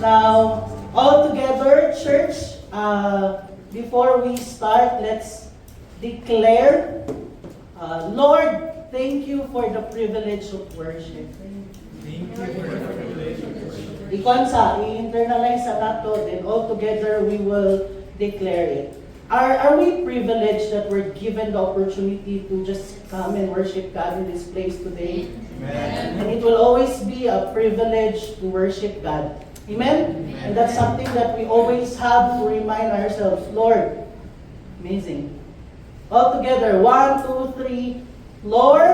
Now, all together, church, before we start, let's declare, Lord, thank you for the privilege of worship. Thank you for the privilege of worship. Ikonsa, i-internalize sa nato, then all together we will declare it. Are we privileged that we're given the opportunity to just come and worship God in this place today? Amen. And it will always be a privilege to worship God. Amen? Amen. And that's something that we always have to remind ourselves. Lord, amazing. All together, 1, 2, 3. Lord,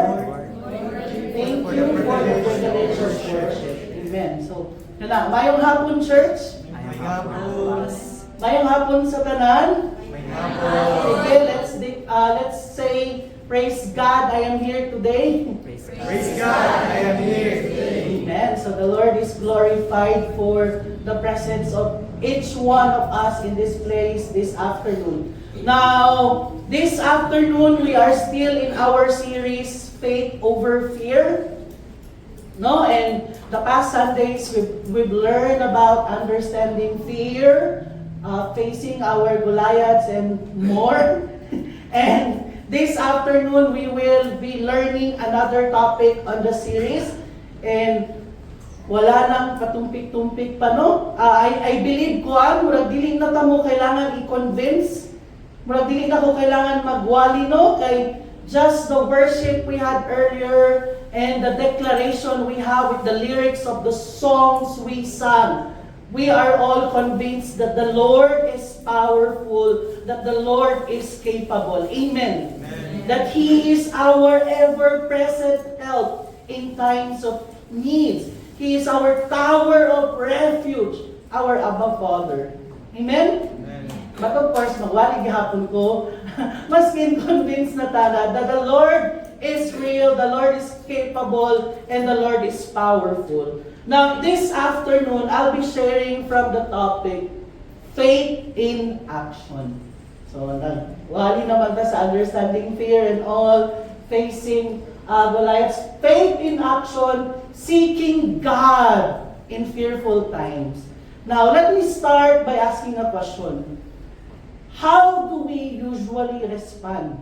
thank you for the privilege of worship. Amen. So, na, mayong hapon, church. May hapon. Mayong hapon sa tanan. May hapon. Sige, let's say, praise God, I am here today. Praise God, I am here today. Amen. So the Lord is glorified for the presence of each one of us in this place this afternoon. Now, this afternoon, we are still in our series, Faith Over Fear. No, and the past Sundays, we've learned about understanding fear, facing our Goliaths and more. And this afternoon, we will be learning another topic on the series. And wala nang patumpik-tumpik pa, no? I believe ko, murag dili na ta mo kailangan i-convince. Murag dili na ko kailangan magwali, no? Kay just the worship we had earlier and the declaration we have with the lyrics of the songs we sang. We are all convinced that the Lord is powerful, that the Lord is capable. Amen. Amen. That He is our ever-present help in times of needs. He is our tower of refuge, our Abba Father. Amen? Amen. But of course, magwali gihapon ko, maskin convinced na taga that the Lord is real, the Lord is capable, and the Lord is powerful. Now, this afternoon, I'll be sharing from the topic, Faith in Action. So, wali naman ta sa understanding fear and all, facing Goliaths. Faith in action, seeking God in fearful times. Now, let me start by asking a question. How do we usually respond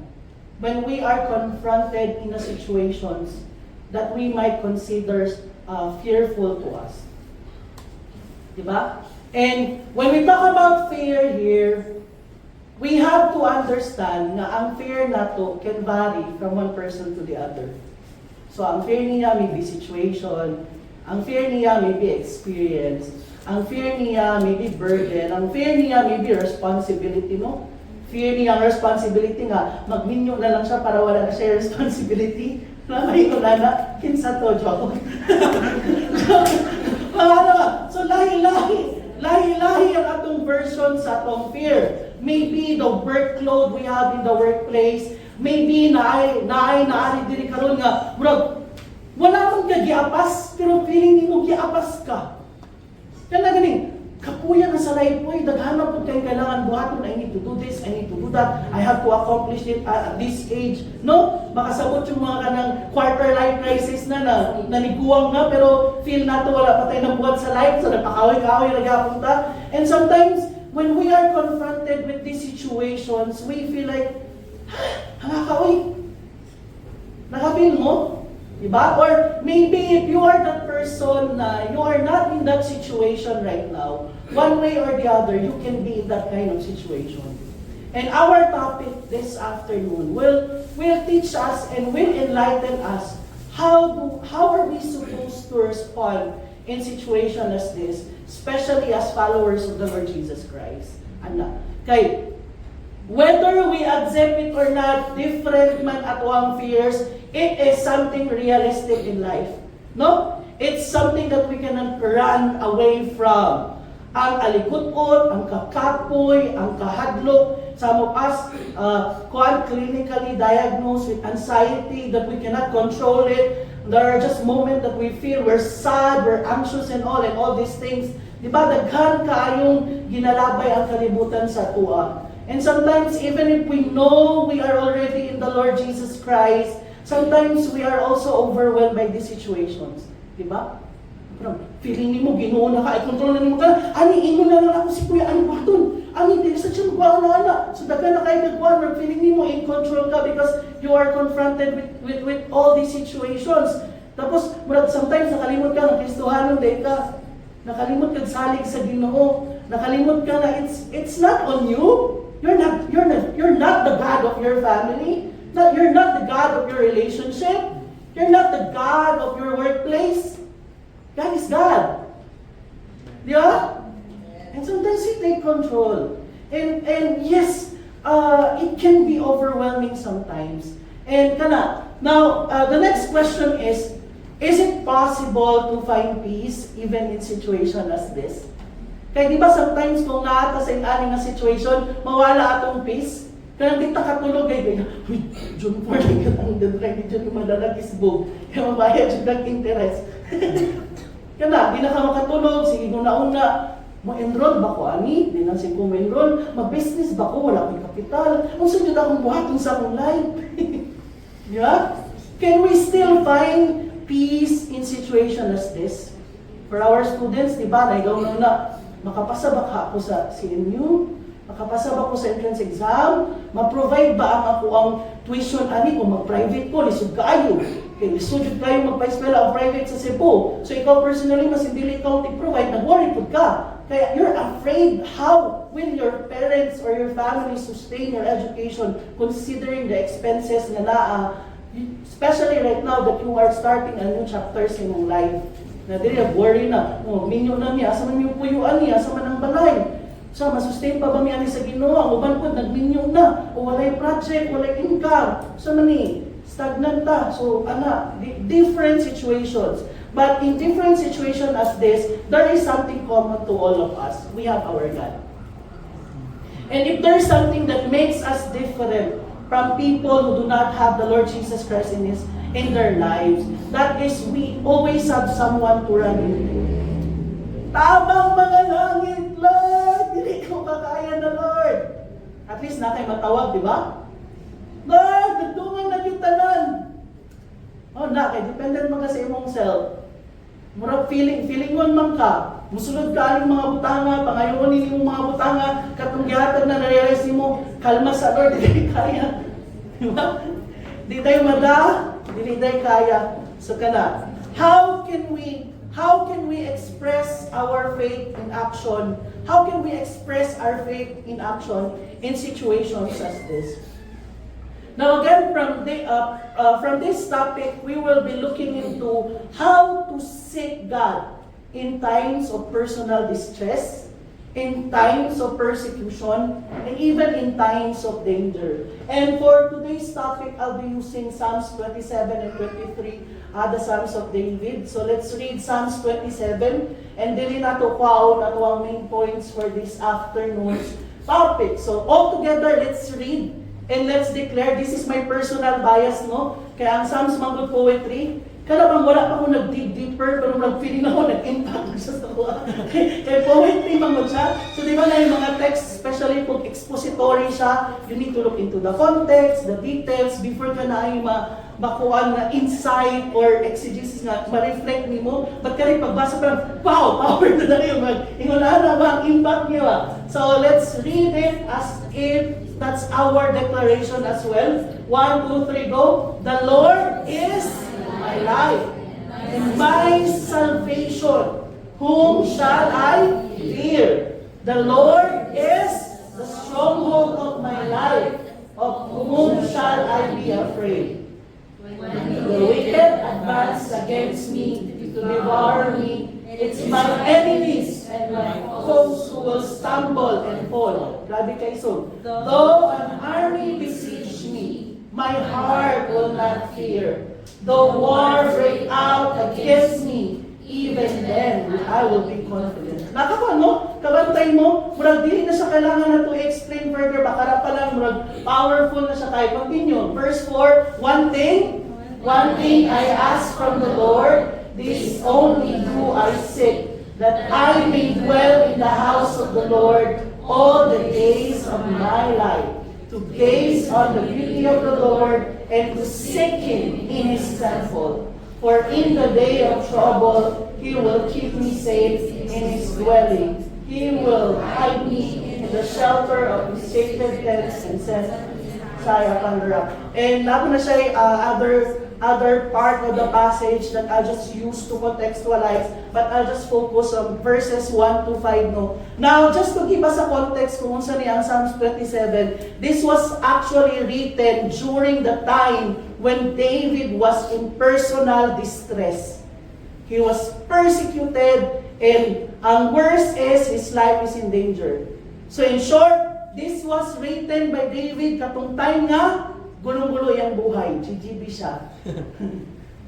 when we are confronted in a situations that we might consider fearful to us? Diba? And when we talk about fear here, we have to understand na ang fear nato can vary from one person to the other. So, ang fear niya may be situation, ang fear niya may be experience, ang fear niya may be burden, ang fear niya may be responsibility, no? Fear niya ang responsibility nga, magminyo na lang siya para wala na siya responsibility. Lamay ko na, kinsa to, joke. So, lahi-lahi ang atong version sa atong fear. Maybe the workload we have in the workplace, maybe naari diri karon nga, murag, wala mong giapas, pero feeling nimo giapas ka. Kaya ganing, kapuya na sa life mo, daghanap po kayong kailangan buhaton, I need to do this, I need to do that, I have to accomplish it at this age. No? Makasabot yung mga kanang quarter life crisis na naniguang na, pero feel nato wala pa tayo ng buhat sa life, so nagpakahoy-kahoy, naghapunta. And sometimes, when we are confronted with these situations, we feel like, nakaka-uy. Nakapil mo? Diba? Or maybe if you are that person na you are not in that situation right now, one way or the other, you can be in that kind of situation. And our topic this afternoon will teach us and will enlighten us how are we supposed to respond in situation as this, especially as followers of the Lord Jesus Christ. Kay, whether we accept it or not, different man ato ang fears, it is something realistic in life. No? It's something that we cannot run away from. Ang alikutot, ang kakapoy, ang kahadlok, some of us clinically diagnosed with anxiety that we cannot control it. There are just moments that we feel we're sad, we're anxious and all these things. Diba, daghan kaayong ginalabay ang kalibutan sa tuwa. And sometimes, even if we know we are already in the Lord Jesus Christ, sometimes we are also overwhelmed by these situations. Diba? Parang feeling ni mo, Ginoo na ka, i-control na ni mo ka, ani, ingon na lang ako si Kuya, ani, baton, ani, tinisa siya magkuha na. So daga na kayo nagkuha, mag feeling ni mo, in control ka because you are confronted with all these situations. Tapos, sometimes nakalimot ka ng Kristohanon, dahil ka, nakalimot ka salig sa Ginoo, nakalimot ka na it's not on you. You're not the God of your family. You're not the God of your relationship. You're not the God of your workplace. God is God. Di ba? And sometimes you take control. And yes, it can be overwhelming sometimes. And now, the next question is it possible to find peace even in situation as this? Kaya di ba sometimes kung naata sa aning nga situation, mawala atong peace? Kaya di ta katulog ay uy, June 4 ka ang dadry, di dyan yung madalagis-bog. Kaya mabayad yung nag-interest. Kaya di na ka makatulog, sige una, mo-enroll ba ko ani? Di na sige ko ma-enroll. Mag-business ba ko? Wala akong kapital. Kung saan yun akong buhaton sa akong life? Yeah? Can we still find peace in situation as this? For our students, di ba, naigaw na, makapasa ba ka ako sa CMU? Makapasa ba ako sa entrance exam? Ma-provide ba ang ako ang tuition ani kung mag-private ko? Lisod kaayo. Okay, lisod kayo magpa-eskwela ang private sa Cebu. So ikaw personally, mas hindi ikaw i-provide, nag-worry po ka. Kaya you're afraid how will your parents or your family sustain your education considering the expenses na especially right now that you are starting a new chapters in your life. Na dili worry na, minyo na niya, asa man yung puyuan niya, asa man ang balay. So, masustain pa ba niya sa Ginoo? Ang uban po, nagminyo na, o walay project, walay income. So, stagnant ta. So, different situations. But in different situations as this, there is something common to all of us. We have our God. And if there's something that makes us different from people who do not have the Lord Jesus Christ in their lives, that is, we always have someone to run into. Tabang mga langit, Lord! Dili ko kakaya na, Lord! At least na kayo matawag, di ba? Lord, nagtungan na kitanan! Dependent man ka sa imong self. Murag feeling man ka. Musulod ka aning mga butanga, pangayoon ni mong mga butanga, katong gihatag na na-realize nimo, kalma sa Lord, dili kaya. Di ba? Di tayo dili tayo kaya. So how can we express our faith in action? How can we express our faith in action in situations as this? Now again, from this topic, we will be looking into how to seek God in times of personal distress, in times of persecution, and even in times of danger. And for today's topic, I'll be using Psalms 27 and 23, the Psalms of David. So let's read Psalms 27, and dili nato kwaon ato ang main points for this afternoon's topic. So all together, let's read and let's declare. This is my personal bias, no? Kaya ang Psalms Manggod Poetry, kada bang wala pa ako nag-dig deeper, pero nag-feeling ako, nag-impact sa sawa. Kaya poetry manggod siya. So di ba na yung mga text, especially kung expository siya, you need to look into the context, the details, before ka na ay makuha na insight or exegesis na ma-reflect ni mo. Ba't ka rin pagbasa pa lang, wow, power na na yung ingulaan na ba ang impact niya ba? So let's read it as if that's our declaration as well. 1, 2, 3, go. The Lord is my life and my salvation. Whom shall I fear? The Lord is the stronghold of my life. Of whom shall I be afraid? When the wicked advance against me to devour me, it's my enemies and my foes who will stumble and fall. Grabe kayo so. Though an army besiege me, my heart will not fear. Though war break out against me, even then I will be confident. Nakapa, no? Kabantay mo, murag dili na siya kailangan na to explain further, baka pa lang murag powerful na siya tayo. Continue. Verse 4, one thing I ask from the Lord, this only do I seek, that I may dwell in the house of the Lord all the days of my life, to gaze on the beauty of the Lord and to seek Him in His temple. For in the day of trouble, He will keep me safe in His dwelling. He will hide me in the shelter of His sacred tents and set Saya upon the rock. And nato na siya other part of the passage that I'll just use to contextualize, but I'll just focus on verses 1 to 5. No? Now, just to give us a context kung saan ang Psalms 27, this was actually written during the time when David was in personal distress. He was persecuted, and ang worst is his life is in danger. So in short, this was written by David katong time nga gulong-gulo yung buhay, GGB siya.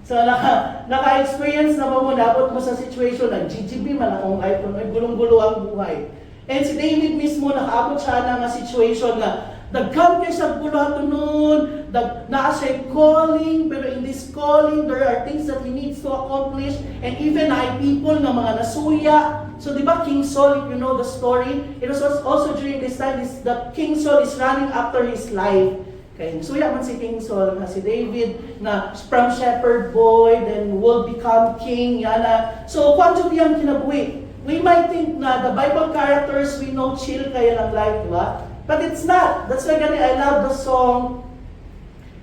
So naka-experience na ba mo, dapat mo sa situation na GGB man akong life, gulong-gulo ang buhay. And si David mismo nakaabot siya na nga situation na daghan kay sa gulo nun, naa siya calling, pero in this calling, there are things that he needs to accomplish, and even ay people nga mga nasuya. So di ba King Saul, if you know the story, it was also during this time, that King Saul is running after his life. Okay, suya man si King Saul, na si David, na from shepherd boy, then will become king, yana. So, kung ano yung kinabuhi? We might think na the Bible characters, we know chill kaya lang life, di ba? But it's not. That's why I love the song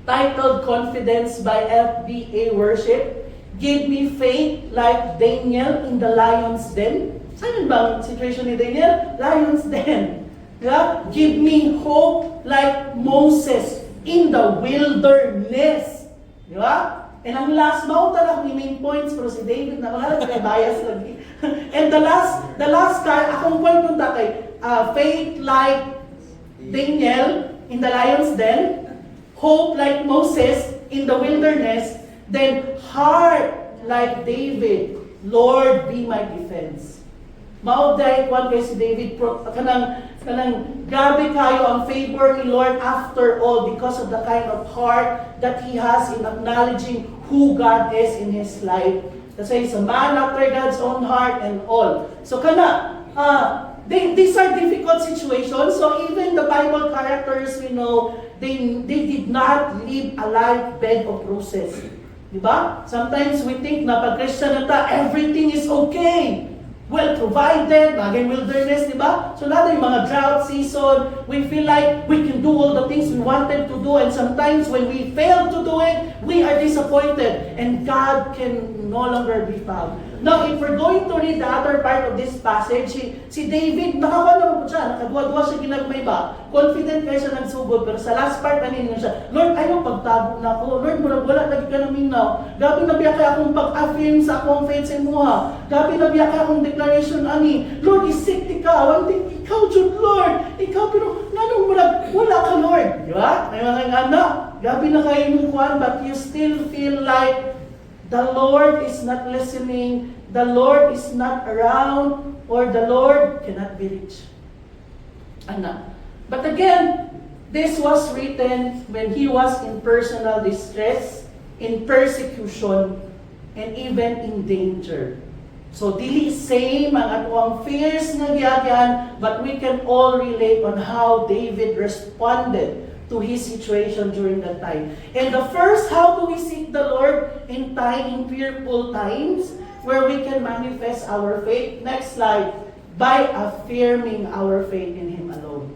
titled Confidence by FBA Worship. Give me faith like Daniel in the lion's den. Saan ba ang situation ni Daniel? Lion's den. Yeah? Give me hope like Moses in the wilderness. Di ba? And ang last, mautan ako yung main points, pero si David, nakalala kay bias lagi. And the last card, akong point nung kay faith like Daniel in the lion's den, hope like Moses in the wilderness, then heart like David, Lord be my defense. Mauday kwan kay si David, kanang grabe kayo ang favor ni Lord after all because of the kind of heart that he has in acknowledging who God is in his life. Kasi he's a man after God's own heart and all. So these are difficult situations. So even the Bible characters, we know, they did not live a life bed of roses. Diba? Sometimes we think na pag Christian na ta, everything is okay. Well provided, bagay wilderness, diba? So natin yung mga drought season, we feel like we can do all the things we wanted to do, and sometimes when we fail to do it, we are disappointed, and God can no longer be found. Now, if we're going to read the other part of this passage, si David, nakakuha naman po siya, nakadwa-dwa siya ginagmay ba? Confident kayo siya nagsugod, pero sa last part, nanin siya, Lord, ayaw pagtago na ako. Lord, wala lagi ka namin now. Gabi na biya kaya akong pag-affirm sa akong faith sa imuha. Gabi na biya kaya akong declaration ani. Lord, isik ka. One thing, ikaw, Jude, Lord. Ikaw, pero nanong wala ka, Lord. Di ba? May mga anak. Gabi na kayo mong kuhan, but you still feel like the Lord is not listening, the Lord is not around, or the Lord cannot be reached. Anak. But again, this was written when he was in personal distress, in persecution, and even in danger. So, dili same ang atuang fears nga giyagyan, but we can all relate on how David responded to his situation during that time. And the first, how do we seek the Lord in fearful times where we can manifest our faith? Next slide. By affirming our faith in Him alone.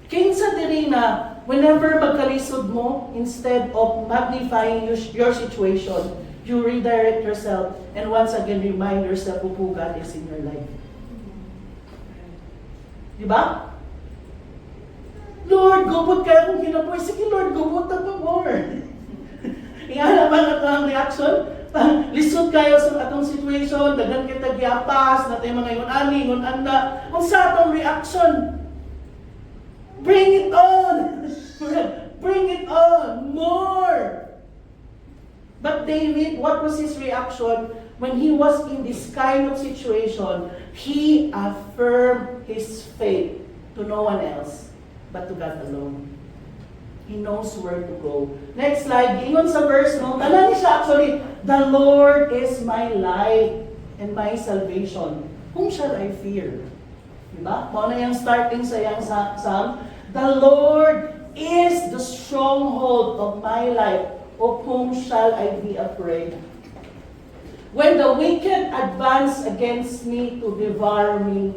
Kinsa diri na whenever magkalisod mo, instead of magnifying your situation, you redirect yourself and once again remind yourself of who God is in your life. Diba? Lord, gubot kayo kung kinapoy. Sige, Lord, gubot pa more. Iyan naman ito ang reaction. Lisod kayo sa atong situation, dagan kita giapas, natay mga yun-ani, yun-anda. Kung sa atong reaction, bring it on! Bring it on! More! But David, what was his reaction? When he was in this kind of situation, he affirmed his faith to no one else but to God alone. He knows where to go. Next slide. Ingon sa verse, no? Tanan siya actually, the Lord is my light and my salvation. Whom shall I fear? Diba? Mao na yung starting sa yang psalm. The Lord is the stronghold of my life. of whom shall I be afraid? When the wicked advance against me to devour me,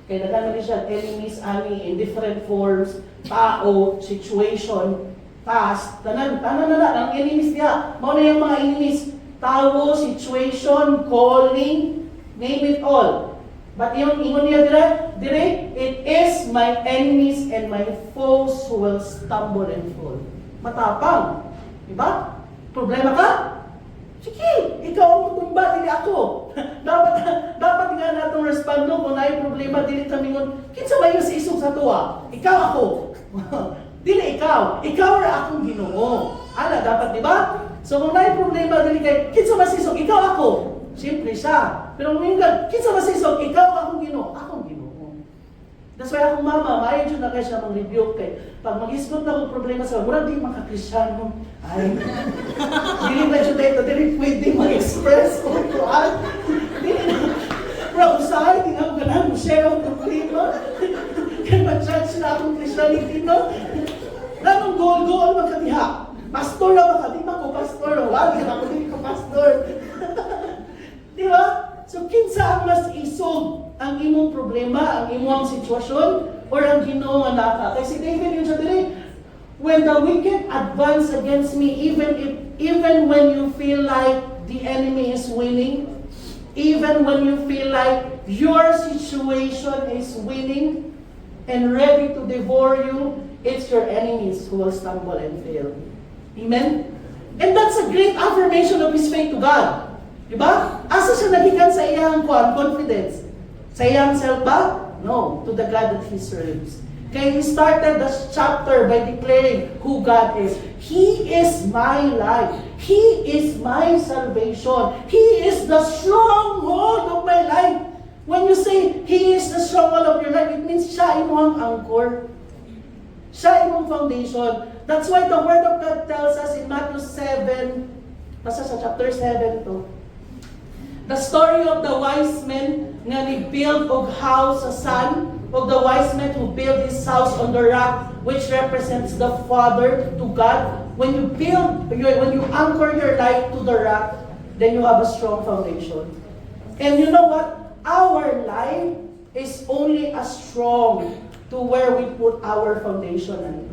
kaya nagkakaroon siya enemies, ani, in different forms, tao, situation, past, tanan ang enemies niya. Mao na yung mga enemies, tao, situation, calling, name it all. But yung ingon niya dire, it is my enemies and my foes who will stumble and fall. Matapang. Diba? Problema ka? Sige, ikaw ang tutumba, dili ako. dapat nga natong respondo kung na problema, dili kami ngon, kinsa ba yung sa isog sa tuwa? Ikaw ako. Dili ikaw. Ikaw ra akong Ginoo. Ana, dapat, di ba? So kung na problema, dili kay, kinsa ba sa isog? Ikaw ako. Simple siya. Pero kung minsan, kinsa ba sa isog? Ikaw akong Ginoo. Akong Ginoo. That's why akong mama, maayon dyan na kayo siya mang-rebuke kay. Pag mag-isgot na akong problema sa mura, di maka-Kristyano. Ay, dili na dyan dito, dili pwede mag-express kung kuhaan. Dili na, bro, usahay, tingnan ka na, share ang problema. Kaya mag-judge na akong Christianity, no? Lanong goal magkatiha. Pastor na baka, di ba ko pastor? Wag, ako din ko pastor. Di ba? So, kinsa ang mas isog ang imong problema, ang imong sitwasyon, or ang Ginoo nga naka? Kasi David yung siya dili, when the wicked advance against me, even when you feel like the enemy is winning, even when you feel like your situation is winning and ready to devour you, it's your enemies who will stumble and fail. Amen? And that's a great affirmation of his faith to God. Diba? Asa siya nagikan sa iyang confidence? Sa iyang self ba? No, to the God that he serves. Kaya he started the chapter by declaring who God is. He is my life. He is my salvation. He is the stronghold of my life. When you say, He is the stronghold of your life, it means siya imong anchor. Siya imong foundation. That's why the Word of God tells us in Matthew 7, basta sa chapter 7 to, the story of the wise men nga ni-build og house sa sun, of the wise men who build his house on the rock, which represents the Father to God. When you anchor your life to the rock, then you have a strong foundation. And you know what? Our life is only as strong to where we put our foundation on.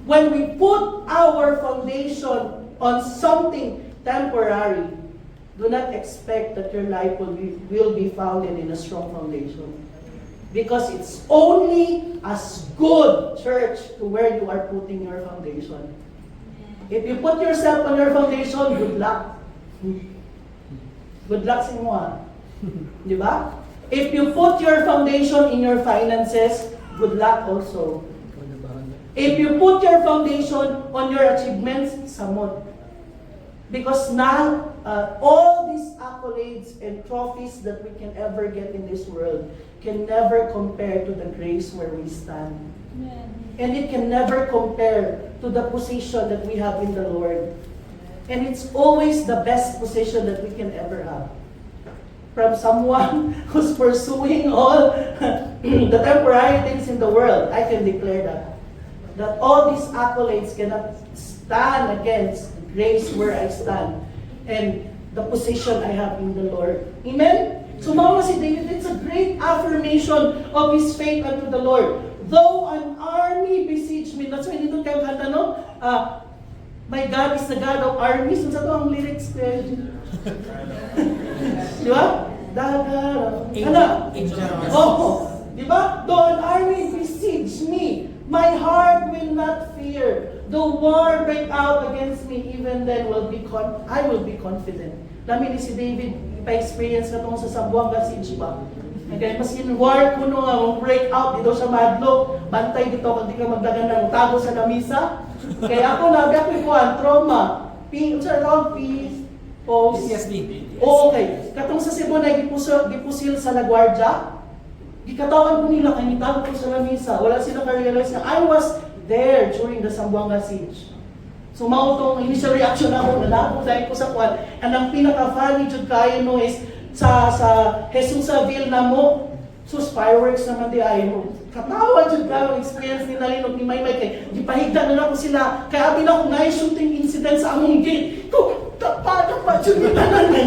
When we put our foundation on something temporary, do not expect that your life will be founded in a strong foundation. Because it's only as good, church, to where you are putting your foundation. If you put yourself on your foundation, good luck. Good luck sa inyo, ha? Di ba? If you put your foundation in your finances, good luck also. If you put your foundation on your achievements, samot. Because now, all these accolades and trophies that we can ever get in this world can never compare to the grace where we stand. Amen. And it can never compare to the position that we have in the Lord. And it's always the best position that we can ever have. From someone who's pursuing all the temporary things in the world, I can declare that all these accolades cannot stand against the grace where I stand and the position I have in the Lord. Amen? So mama si David, it's a great affirmation of his faith unto the Lord. Though an army besiege me, that's why dito kayo kanta, no? My God is the God of armies. Ano sa ito ang lyrics? Di ba? Di ba? Though an army besiege me, my heart will not fear. Though war break out against me, even then I will be confident. Dami ni si David, ipa-experience na itong sa Sambuanga siege ba? Kaya mas in war kuno nga, break out, dito sa madlock, bantay dito, kung di ka magdagan ng tago sa lamisa. Kaya ako, nabi ako ikuan, trauma, PTSD. Okay. Katong sa Cebu na gipusil sa LaGuardia, gikatawan ko nila, kaya nitago ko sa lamisa. Wala sila ka-realize na I was there during the Sambuanga siege. So mautong initial reaction ako, nalako dahil ko sa kwan. And ang pinaka-funny jud kayo no is sa Jesusaville na mo, sus fireworks naman di ay mo. katawa dyan ka ang experience ni Nalinog ni Maymay kay gipahigda na ako sila kaya abi na ako na shooting incident sa among gate ko tapa dyan ni tanan eh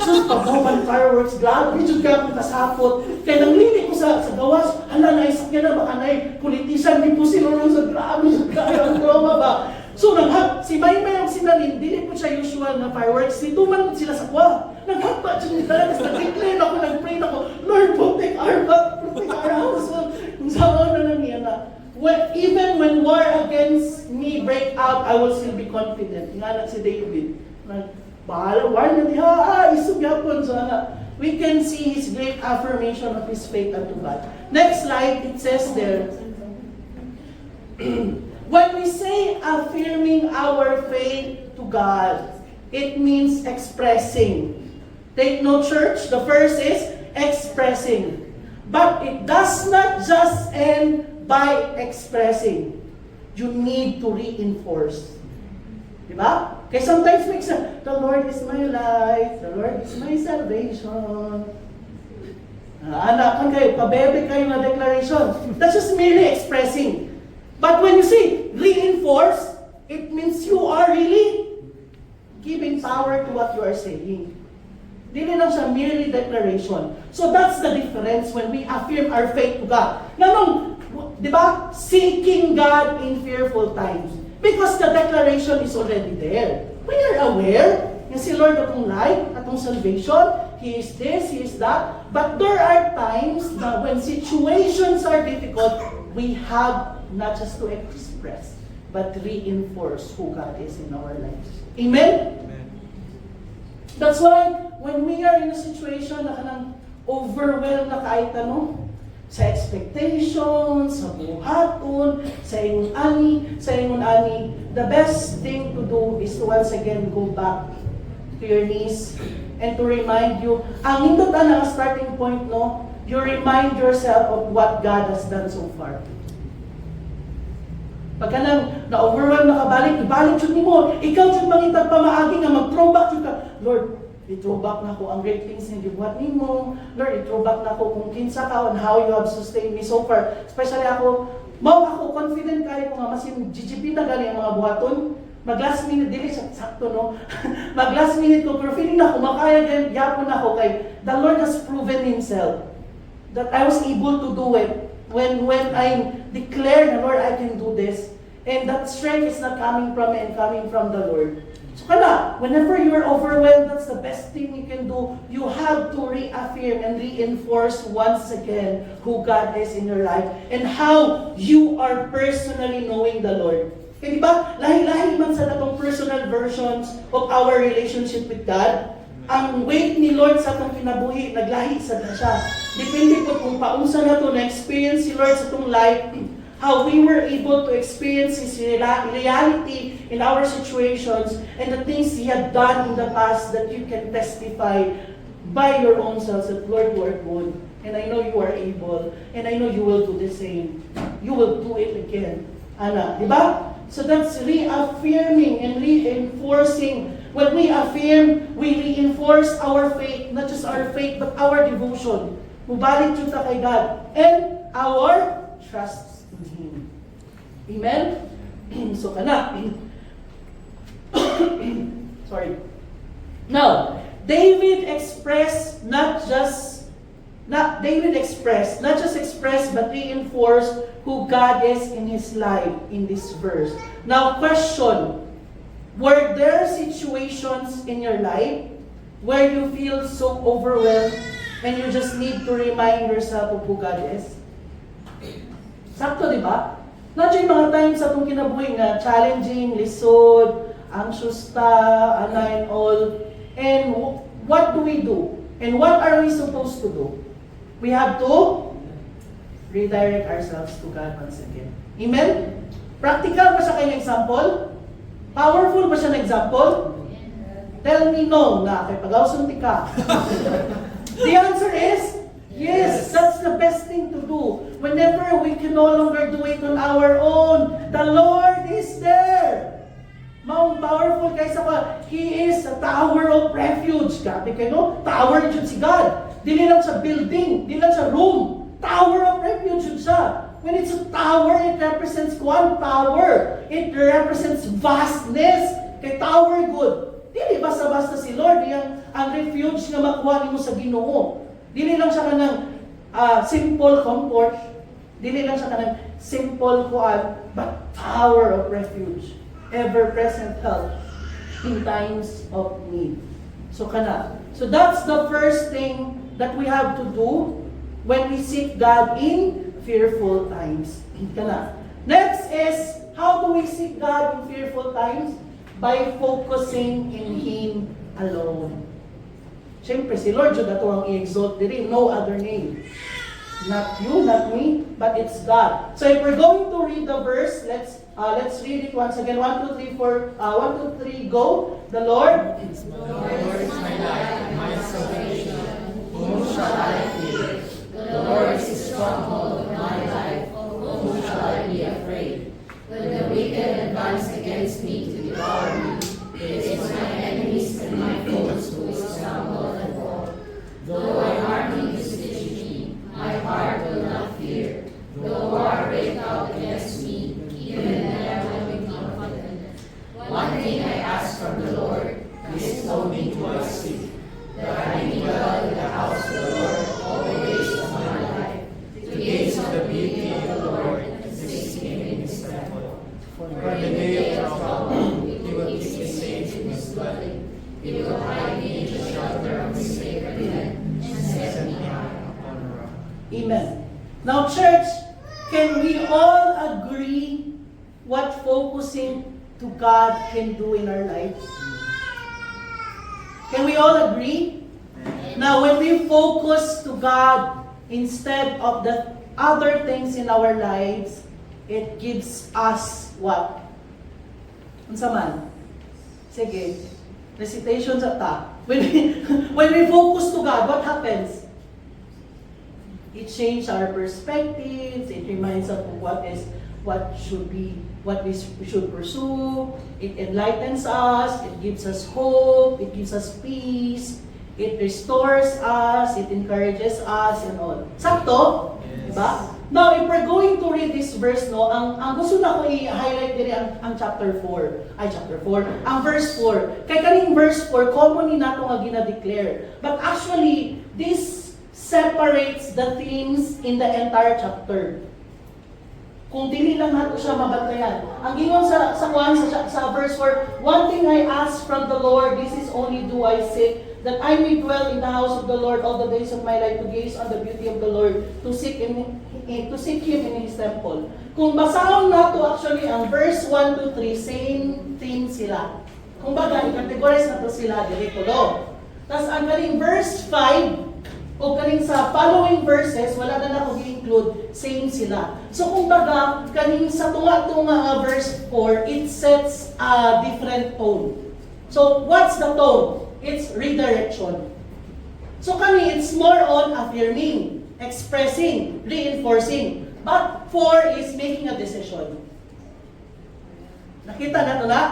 sus pagbuman fireworks grabe dyan ka akong kasapot kaya nanglili ko sa gawas hala na isak niya na baka na politician di po sinulong sa grabe dyan ka ang trauma ba so si Maymay ang sinalin dili po siya usual na fireworks dito man sila sa kwa naghagpa dyan ni tanan tapos nag-declare ako nag-pray ako Lord protect our house kung saan na lang yan na even when war against me break out, I will still be confident. Nga na si David. Bahala, war na diha, isog yapon. So, we can see his great affirmation of his faith unto God. Next slide, it says there, when we say affirming our faith to God, it means expressing. Take note, church. The first is expressing. But it does not just end by expressing. You need to reinforce. Diba? Kaya sometimes we say, the Lord is my life, the Lord is my salvation. Anak kan kayo, pabebe kayo na declaration. That's just merely expressing. But when you say reinforce, it means you are really giving power to what you are saying. Dili lang siya merely declaration. So that's the difference when we affirm our faith to God. Nanong, di ba? Seeking God in fearful times. Because the declaration is already there. We are aware na si Lord atong life, atong salvation, He is this, He is that. But there are times na when situations are difficult, we have not just to express, but reinforce who God is in our lives. Amen? That's why, when we are in a situation na kanang overwhelmed na kahit ano, sa expectations, sa buhaton, sa ingon ani, the best thing to do is to once again go back to your knees and to remind you, ang nindot na starting point, no, you remind yourself of what God has done so far. Pagka na-overwhelm na kabalik, ibalik yun ni mo. Ikaw yun mangitag pamaagi nga mag-throwback yun ka. Lord, i-throwback na ko ang great things na gibuhat ni mo. Lord, i-throwback na ko kung kinsa ka on how you have sustained me so far. Especially ako confident kayo kung nga masin GGP na gani ang mga buhaton. Mag-last minute, dili siya sakto, no? Mag-last minute ko, pero feeling na kumakaya din, yapon ako kay the Lord has proven Himself that I was able to do it. When I declare the Lord, I can do this. And that strength is not coming from me and coming from the Lord. So whenever you are overwhelmed, that's the best thing you can do. You have to reaffirm and reinforce once again who God is in your life and how you are personally knowing the Lord. Kaya diba, lahi-lahi man sa natong personal versions of our relationship with God, ang weight ni Lord sa atong kinabuhi, naglahi sa na siya. Depende po kung paunsa na to na-experience si Lord sa atong life, how we were able to experience His reality in our situations and the things He had done in the past that you can testify by your own selves that Lord, you are good. And I know you are able. And I know you will do the same. You will do it again. Ana, di ba? So that's reaffirming and reinforcing. When we affirm, we reinforce our faith, not just our faith, but our devotion. Mubalik yun ta kay God. And our trust in Him. Amen? So kana. Sorry. Now, David expressed not just express but reinforce who God is in his life in this verse. Now, question, were there situations in your life where you feel so overwhelmed and you just need to remind yourself of who God is? Sakto, di ba? Nandiyo yung mga times sa itong kinabuhi nga challenging, lisod, anxious ta, and all. And what do we do? And what are we supposed to do? We have to redirect ourselves to God once again. Amen? Practical ba siya kayong example? Powerful ba siya na example? Tell me no na kay pag-awsunti ka. The answer is yes. That's the best thing to do. Whenever we can no longer do it on our own, the Lord is there. Maong powerful kaysa ka. He is a tower of refuge. Grabe kayo, no? Tower dyan si God. Dili lang sa building, dili lang sa room. tower of refuge yun siya. When it's a tower, it represents one power. It represents vastness. Kay tower good. Dili basta-basta si Lord ang refuge nga makuha mo sa Ginoo. Dili lang siya kanang simple comfort. Dili lang siya kanang simple kuan, but tower of refuge. Ever-present help in times of need. So that's the first thing that we have to do when we seek God in fearful times. Next is, how do we seek God in fearful times? By focusing in Him alone. Siyempre, si Lord yun ato ang i-exalt diri, no other name. Not you, not me, but it's God. So if we're going to read the verse, let's read it once again. 1, 2, 3, 4. 1, 2, 3, go. The Lord The Lord is my light, my salvation. Whom shall I fear? The Lord is the stronghold of my life. Of whom shall I be afraid? When the wicked advance against me to devour me, it is my enemies and my foes who stumble and fall. Though an army besiege me, my heart will not fear. Though war break out against me, even then I will be confident. One thing I ask from the Lord, this only do I seek, that I may dwell in the house of the Lord all the days of my life, to gaze on the beauty of the Lord and to seek Him in His temple. For in the day of trouble, He will keep me safe in His dwelling. He will hide me in the shelter of His sacred tent and set me high. Upon a rock. Amen. Now, church, can we all agree what focusing to God can do in our lives? Can we all agree? Now, when we focus to God instead of the other things in our lives, it gives us what? Unsa man? Sige. Recitation sa ta. When we focus to God, what happens? It changes our perspectives. It reminds us of what we should pursue. It enlightens us. It gives us hope. It gives us peace. It restores us. It encourages us and all. Sakto? Yes. Diba? Now, if we're going to read this verse, no, ang gusto na ko i-highlight diri ang chapter 4. Ang verse 4. Kay kaning verse 4, common ni nato nga gina-declare. But actually, this separates the themes in the entire chapter. Kung dili lang nato siya mabantayan. Ang gingon sa verse 4, one thing I ask from the Lord, this is only do I seek, that I may dwell in the house of the Lord all the days of my life, to gaze on the beauty of the Lord, to seek Him in His temple. Kung basahon nato actually ang verse 1 to 3, same theme sila. Kung baga, i-categorize nato sila dito. Tapos ang kaling verse 5, o kaning sa following verses, wala na ako i-include, same sila. So kung baga, kaning sa tunga-tunga verse 4, it sets a different tone. So what's the tone? It's redirection. So kani, it's more on affirming, expressing, reinforcing. But 4 is making a decision. Nakita na ito na?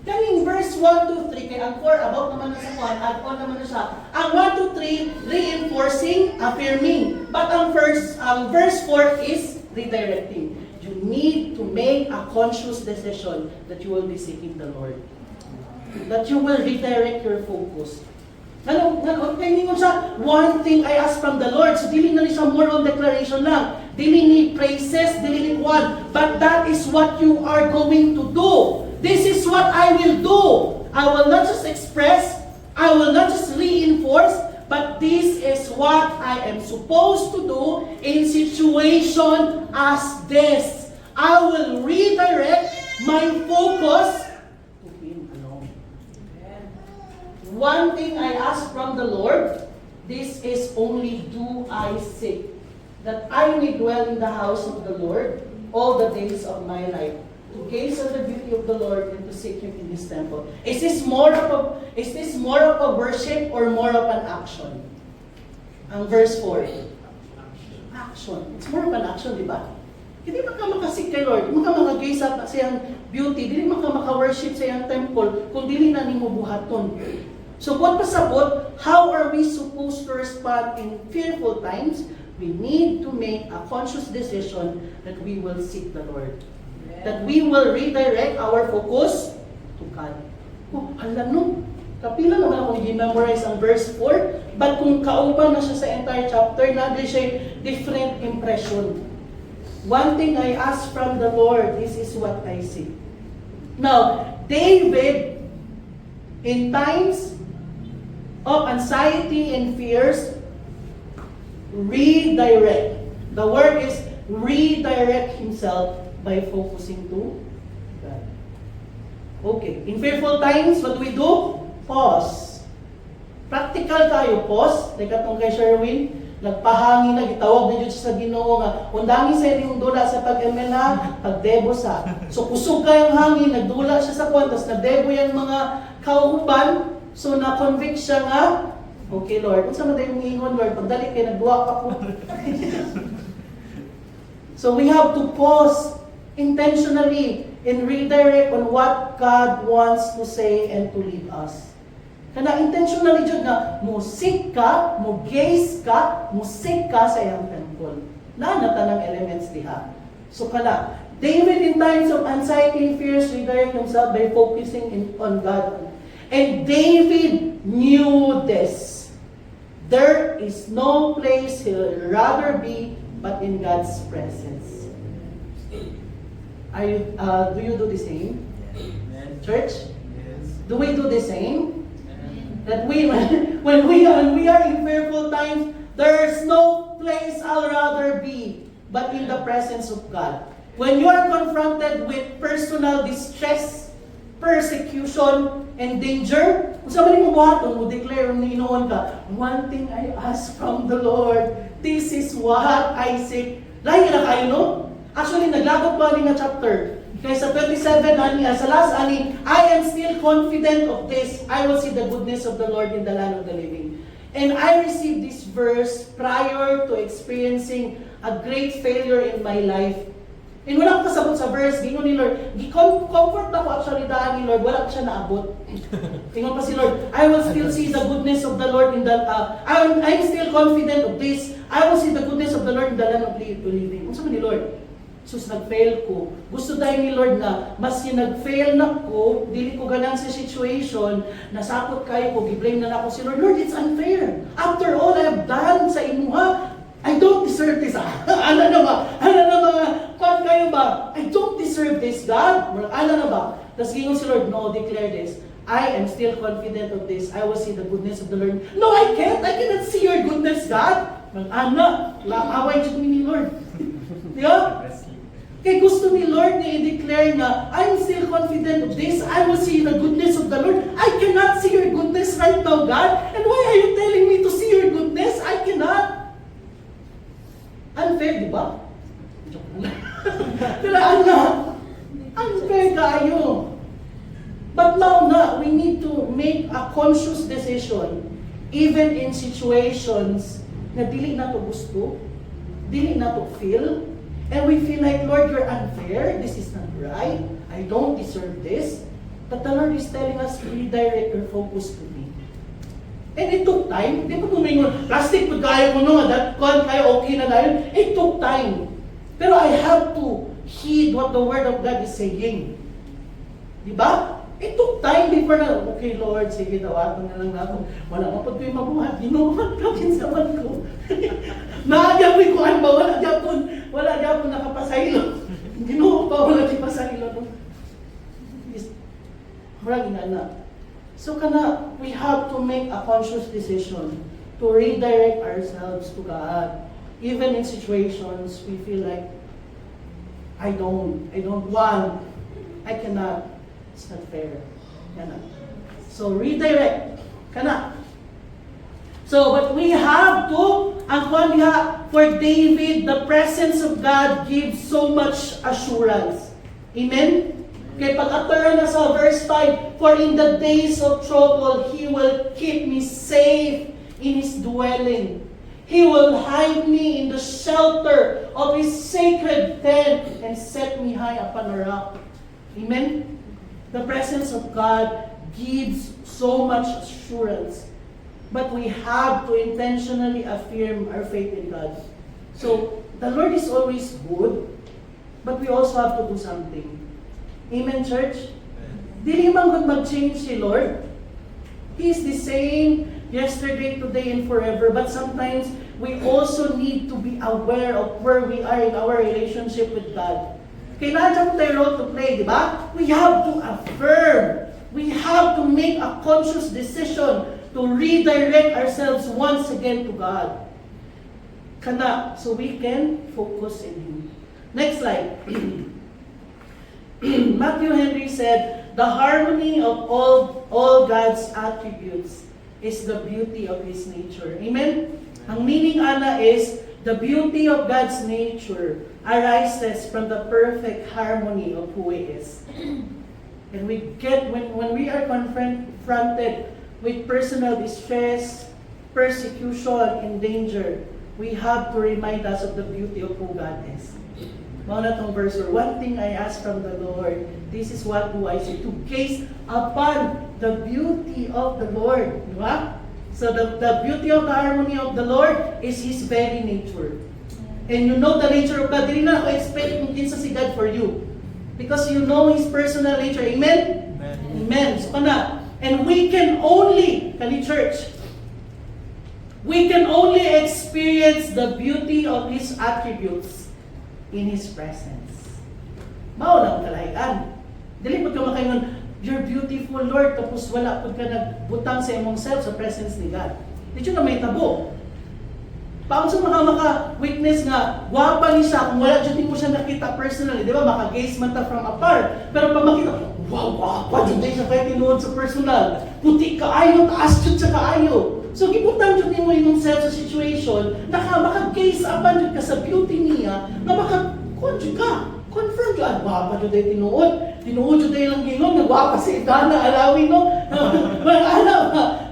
Kaning verse 1 to 3, kaya ang 4 about naman na sa 1, add-on naman na siya. Ang 1 to 3, reinforcing, affirming. But ang verse 4 is redirecting. You need to make a conscious decision that you will be seeking the Lord. That you will redirect your focus. Kaya hindi mo siya, one thing I ask from the Lord. So dili na siya more on declaration lang. Dili ni praises, dili ni one. But that is what you are going to do. This is what I will do. I will not just express, I will not just reinforce, but this is what I am supposed to do in situation as this. I will redirect my focus to Him alone. One thing I ask from the Lord, this is only do I seek, that I may dwell in the house of the Lord all the days of my life, to gaze on the beauty of the Lord and to seek Him in His temple. Is this more of a worship or more of an action? Ang verse 4. Action. It's more of an action, di ba? Hindi man ka makasik kay Lord, hindi man ka makagaze sa iyang beauty, hindi man ka maka-worship sa iyang temple, kung dili na nimo buhaton. So, what pasabot, how are we supposed to respond in fearful times? We need to make a conscious decision that we will seek the Lord. That we will redirect our focus to God. Oh, hala no. Kapila naman akong i-memorize ang verse 4, but kung kauban na siya sa entire chapter, na di siya different impression. One thing I ask from the Lord, this is what I see. Now, David, in times of anxiety and fears, redirect. The word is redirect himself by focusing to God. Okay, in fearful times, what do we do? Pause. Practical tayo, pause. Teka itong kay Sherwin, nagpahangin na, gitawag na dyan sa Ginoo nga, undangin sa inyong dula sa pag-emela, pagdebo sa. So kusog kayong hangin, nagdula siya sa kwan, tapos nagdebo yung mga kauban, so na-convict siya nga, okay Lord, kung saan na tayo ingon Lord, pagdali kayo, nagduwa pa ko. So we have to pause intentionally and redirect on what God wants to say and to lead us. Kana intentionally jud nga musik ka, mo gaze ka, musik ka sa iyang temple. Na tanang elements diha. So kana David in times of anxiety and fears redirect himself by focusing on God. And David knew this. There is no place he'll rather be but in God's presence. Are you, do you do the same? Church? Do we do the same? That when we are in fearful times, there's no place I'll rather be but in the presence of God. When you are confronted with personal distress, persecution, and danger, kung saan mo buhaton, mo declare, mo inoon ka, one thing I ask from the Lord, this is what I seek. Lahi na kayo, no? Actually, naglagot pa nga chapter. Kaya sa 27, sa last ani, I am still confident of this. I will see the goodness of the Lord in the land of the living. And I received this verse prior to experiencing a great failure in my life. And wala ko kasabot sa verse, gingon ni Lord, comfort ako actually dahil ni Lord, wala ko siya naabot. Tingnan pa si Lord, I will still see the goodness of the Lord in the, I'm still confident of this. I will see the goodness of the Lord in the land of the living. Kung saan ni Lord? Sus, nag-fail ko. Gusto dahil ni Lord na, mas yung nag-fail na ko, dili ko ganang sa situation, nasakot kayo ko, giblame na ako si Lord. Lord, it's unfair. After all I have done sa imuha, I don't deserve this. Ano na ba? Kung kayo ba? I don't deserve this, God. Ano na ba? Tapos gingon si Lord, no, declare this. I am still confident of this. I will see the goodness of the Lord. No, I can't. I cannot see your goodness, God. Ano? Away dyan ni Lord. Diba? Kaya gusto ni Lord na i-declare na, I'm still confident of this. I will see the goodness of the Lord. I cannot see your goodness right now, God. And why are you telling me to see your goodness? I cannot. Unfair, di ba? Pero unfair kayo. But now we need to make a conscious decision, even in situations na dili na to gusto, dili na to feel, and we feel like, Lord, you're unfair. This is not right. I don't deserve this. But the Lord is telling us to redirect your focus to me. And it took time. Di ba tumingon, plastic pag kaya mo nung, that kung kaya okay na dahil. It took time. Pero I have to heed what the Word of God is saying. Di ba? It took time before na, okay Lord, sige dawaton na lang ako. Wala ka pa kayo mabuhat. Ginuhat ka kinsaman ko. Naagyapoy ko ang ba? Wala gyapon nakapasaylo. Ginoo pa wala di pasaylo. Murag na. So we have to make a conscious decision to redirect ourselves to God. Even in situations we feel like I don't want, I cannot, it's not fair. Cannot. So redirect. Cannot. So, but we have to, for David, the presence of God gives so much assurance. Amen? Kaya pag-atara na sa verse 5, for in the days of trouble, He will keep me safe in His dwelling. He will hide me in the shelter of His sacred tent and set me high upon a rock. Amen? The presence of God gives so much assurance. But we have to intentionally affirm our faith in God. So, the Lord is always good, but we also have to do something. Amen, church? Dili man gud mag-change si Lord. He is the same yesterday, today, and forever. But sometimes, we also need to be aware of where we are in our relationship with God. Kailangan tayo role to play, di ba? We have to affirm. We have to make a conscious decision to redirect ourselves once again to God. Kana, so we can focus in Him. Next slide. Matthew Henry said, the harmony of all God's attributes is the beauty of His nature. Amen? Ang meaning, ana, is the beauty of God's nature arises from the perfect harmony of who He is. And we get, when we are confronted with personal distress, persecution, and danger, we have to remind us of the beauty of who God is. Mga na tong verse, one thing I ask from the Lord, this is what do I say, to gaze upon the beauty of the Lord. Di ba? So the beauty of the harmony of the Lord is His very nature. And you know the nature of God. Dili na ako expect kung kinsa si God for you. Because you know His personal nature. Amen? Amen. Amen. So kana. And we can only, kani church, we can only experience the beauty of His attributes in His presence. Mao lang kalahian. Dili pud ka makaingon, you're beautiful, Lord, tapos wala pud ka nagbutang sa imong self sa presence ni God. Dito na may tabo. Paano sa mga maka-witness nga, gwapa ni siya, kung wala dyan mo siya nakita personally, di ba, maka-gaze man ta from afar. Pero pag makita, wow, gwapa dyan siya kaya tinuod sa personal. Puti kaayo, taas dyan sa kaayo. So, giputang dyan mo yung self sa situation, maka-gaze apan dyan ka sa beauty niya, na maka-confirm ka. Confirm dyan, gwapa dyan tayo tinuod. Tinuod dyan tayo lang gingon, gwapa si Dana, alawin, no?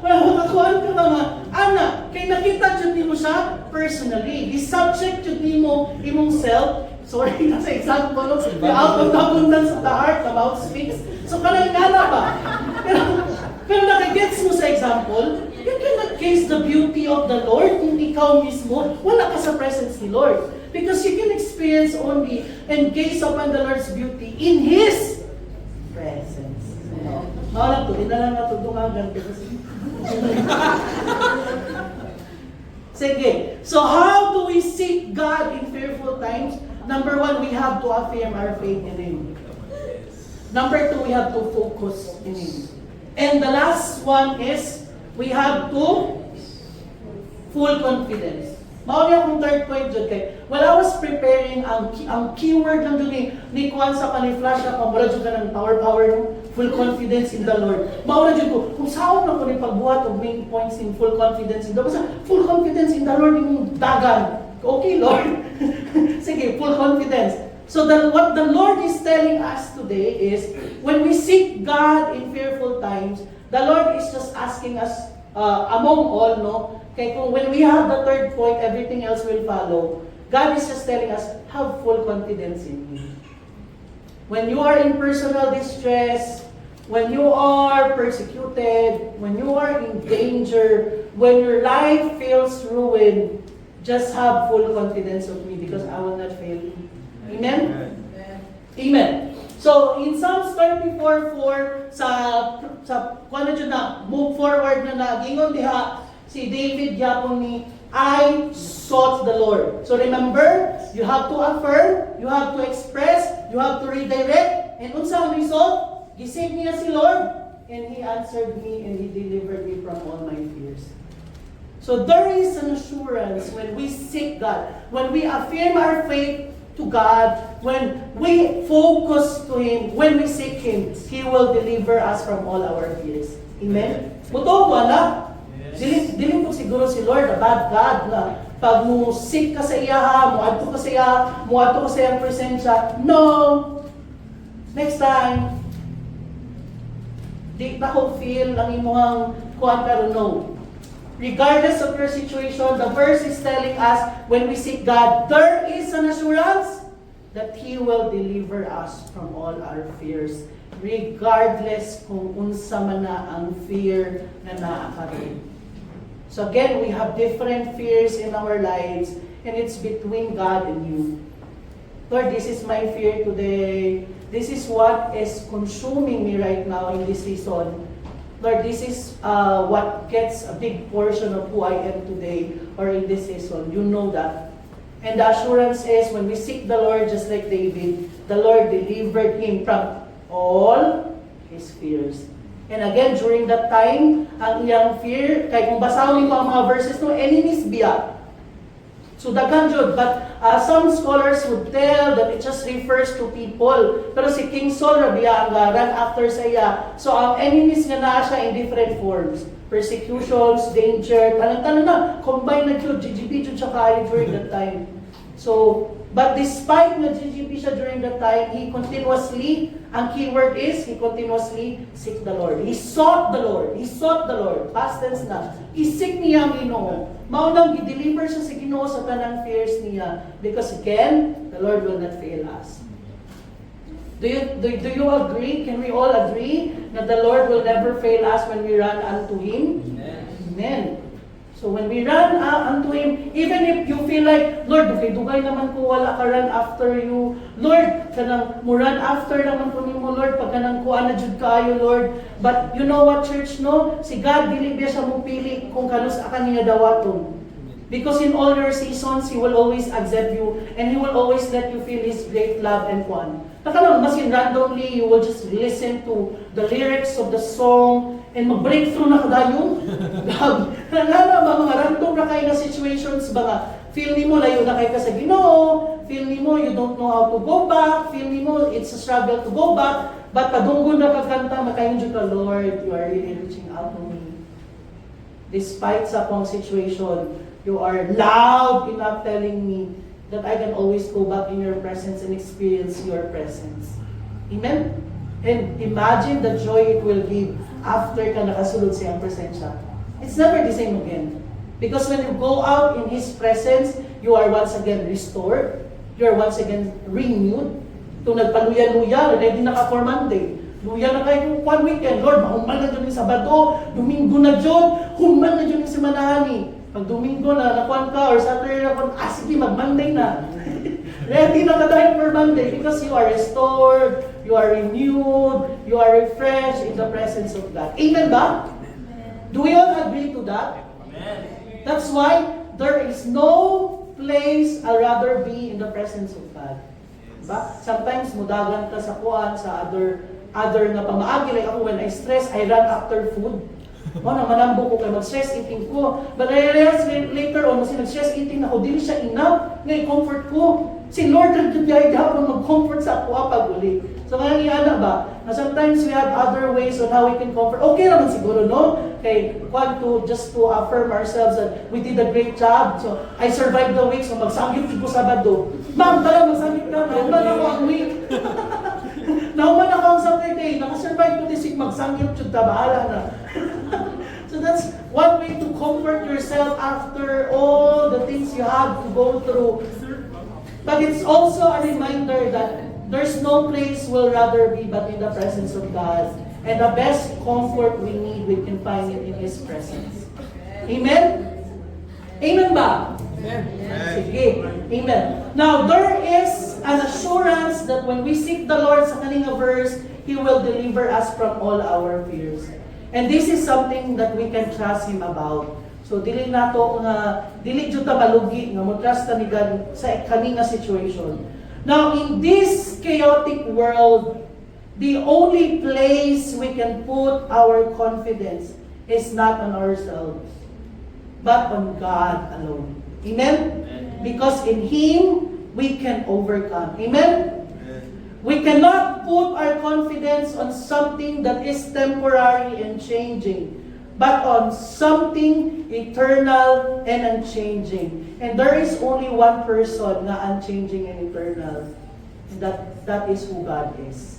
Makakuhaan ka mga, anak, kay nakita dyan mo siya personally. Di-subject dyan mo imong self. Sorry, nasa example, no? The out of abundance of the heart, the mouth speaks. So, kanang ngana ba? Pero nakagets mo sa example, you cannot gaze the beauty of the Lord kung ikaw mismo, wala ka sa presence ni Lord. Because you can experience only and gaze upon the Lord's beauty in His presence. Mawala to, inalang na to dungagan. Sige. So how do we seek God in fearful times? Number one, we have to affirm our faith in Him. Number two, we have to focus in Him. And the last one is, we have to full confidence. Mao niya akong third point dyan kay, while I was preparing, ang keyword lang dyan ni Kwan sa flash up, ang wala dyan ka ng power, full confidence in the Lord. Mao na dyan ko, kung saan na ko ni pagbuhat of main points in full confidence in the Lord, full confidence in the Lord, yung dagan. Okay, Lord. Sige, full confidence. So what the Lord is telling us today is, when we seek God in fearful times, the Lord is just asking us, among all, no? Kaya kung when we have the third point, everything else will follow. God is just telling us, have full confidence in Him. When you are in personal distress, when you are persecuted, when you are in danger, when your life feels ruined, just have full confidence of me because I will not fail you. Amen? Amen. So, in Psalms 34:4, kung ano dyan na, move forward na gingon diha, si David yapon ni, I sought the Lord. So remember, you have to affirm, you have to express, you have to redirect, and unsa ang result? Gisave niya si Lord, and He answered me, and He delivered me from all my fears. So there is an assurance when we seek God, when we affirm our faith to God, when we focus to Him, when we seek Him, He will deliver us from all our fears. Amen? Muto wala. Dili po siguro si Lord, a bad God, na pag mo seek ka sa iya, muadto ka sa iya, muadto ka sa iyang presensya. No! Next time, di na ko feel ang imong kuan, pero no. Regardless of your situation, the verse is telling us, when we seek God, there is an assurance that He will deliver us from all our fears, regardless kung unsa man na ang fear na naakaroon. So again, we have different fears in our lives, and it's between God and you. Lord, this is my fear today. This is what is consuming me right now in this season. Lord, this is what gets a big portion of who I am today or in this season. You know that. And the assurance is when we seek the Lord, just like David, the Lord delivered him from all his fears. And again, during that time, ang iyang fear, kay kung basahon mo ang mga verses no, enemies biya. So daghan jud, but some scholars would tell that it just refers to people. Pero si King Saul rabiya ang run after sa iya. So ang enemies nga naa siya in different forms. Persecutions, danger, tanang-tanang na, combine na jud, GGP jud siya kaayo during that time. So, but despite na GGP siya during that time, he continuously, ang keyword is, he continuously seek the Lord. He sought the Lord. He sought the Lord. Past tense na. Isik niya ang Ginoo. Maunang i-deliver siya sa Ginoo sa tanang fears niya. Because again, the Lord will not fail us. Do you agree? Can we all agree that the Lord will never fail us when we run unto Him? Amen. Amen. So when we run unto Him, even if you feel like, Lord, dugay naman ko, wala ka run after you. Lord, kanang mo run after naman ko nimo, Lord, pag kanang kuan na jud kaayo, Lord. But you know what, church, no? Si God, dili biya siya mo pili kung kanus akan niya dawaton. Because in all your seasons, He will always accept you, and He will always let you feel His great love and kuan. Nakanang, masin randomly, you will just listen to the lyrics of the song, and mag-breakthrough na kadayon. Nalala ba, mga random na kayo na situations ba nga, feel ni mo, layo na kayo ka sa Ginoo, feel ni mo, you don't know how to go back, feel ni mo, it's a struggle to go back, but padunggon na kakanta, makayon dyan ka, Lord, you are really reaching out to me. Despite sa pong situation, you are loud enough telling me that I can always go back in your presence and experience your presence. Amen? And imagine the joy it will give after ka nakasulod sa iyang presensya. It's never the same again. Because when you go out in His presence, you are once again restored. You are once again renewed. Kung nagpaluya-luya, na hindi naka-for Monday. Luya na kayo kung one weekend. Lord, mahuman na dyan yung Sabado, Domingo na dyan, human na dyan yung Simanahani. Pag Domingo na, nakuan ka, or Saturday na nakuan, sige, mag-Monday na. Ready na ka dahil for Monday because you are restored, you are renewed, you are refreshed in the presence of God. Amen ba? Do we all agree to that? Amen. That's why there is no place I'd rather be in the presence of God. Ba? Sometimes mudagan ka sa kuan, sa other nga pamaagi. Like ako, when I stress, I run after food. O, manambo ko kay mag-stress eating ko. But I realize later on, kasi nag-stress eating ako, dili siya enough na i-comfort ko. Si Lord nagtutiyay gahapon mag-comfort sa ako pag uli. So kaya iana ba, na sometimes we have other ways on how we can comfort. Okay naman siguro, no? Kay, just to affirm ourselves that we did a great job. So, I survived the week, so magsanggit ko Sabado. Ma'am, tara, magsanggit ka. Nauman ako ang week. Nauman ako ang Saturday. Nakasurvive ko this week, magsanggit ko, bahala na. So that's one way to comfort yourself after all the things you have to go through. But it's also a reminder that there's no place we'll rather be but in the presence of God. And the best comfort we need, we can find it in His presence. Amen? Amen ba? Amen. Sige. Amen. Now, there is an assurance that when we seek the Lord sa kaninga verse, He will deliver us from all our fears. And this is something that we can trust Him about. So, dili nato nga, dili jud ta malugi nga mo trust ta ni God sa kaninga situation. Now, in this chaotic world, the only place we can put our confidence is not on ourselves, but on God alone. Amen? Because in Him, we can overcome. Amen? We cannot put our confidence on something that is temporary and changing, but on something eternal and unchanging. And there is only one person na unchanging and eternal. And that is who God is.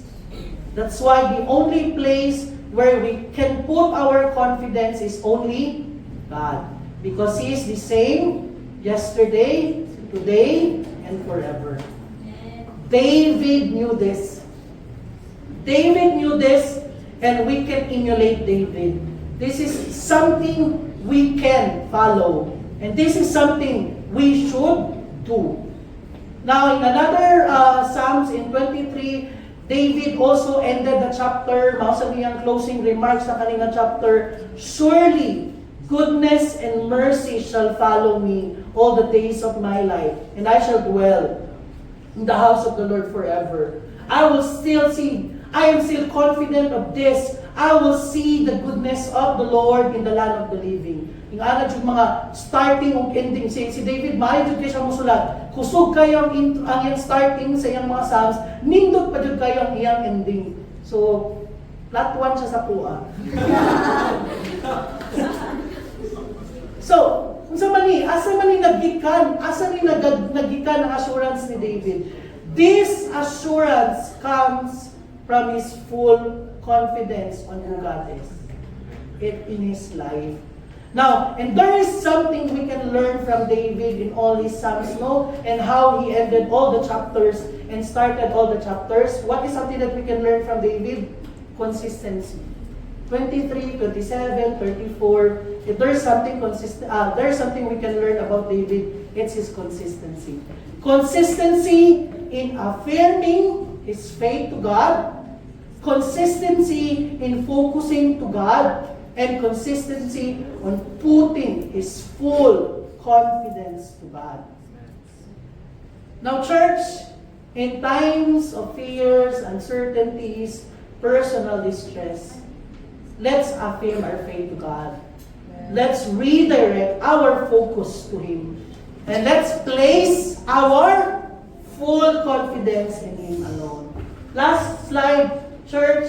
That's why the only place where we can put our confidence is only God. Because He is the same yesterday, today, and forever. David knew this. David knew this, and we can emulate David. This is something we can follow. And this is something we should do. Now, in another Psalms in 23, David also ended the chapter, mausa niyang closing remarks sa kanilang chapter, surely goodness and mercy shall follow me all the days of my life, and I shall dwell in the house of the Lord forever. I am still confident of this. I will see the goodness of the Lord in the land of the living. Yung anad yung mga starting o ending. Si David, maayon dyan siya musulat. Kusog kayo ang iyang starting sa iyang mga Psalms, nindot pa dyan kayo ang iyang ending. So, plot one siya sa kuha. So, asa man ni nagikan ang assurance ni David. This assurance comes from his full confidence on who God is in his life. Now, and there is something we can learn from David in all his Psalms, no? And how he ended all the chapters and started all the chapters. What is something that we can learn from David? Consistency. 23, 27, 34. If there's something we can learn about David, it's his consistency. Consistency in affirming his faith to God, consistency in focusing to God, and consistency on putting his full confidence to God. Now, church, in times of fears, uncertainties, personal distress, let's affirm our faith to God. Let's redirect our focus to Him. And let's place our full confidence in Him alone. Last slide, church.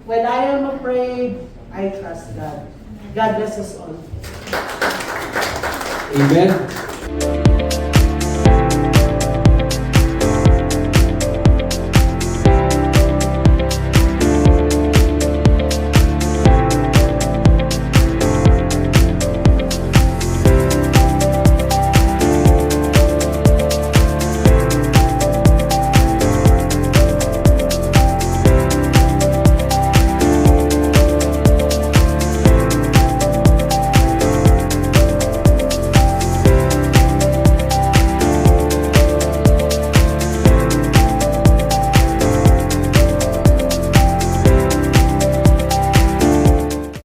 When I am afraid, I trust God. God bless us all. Amen.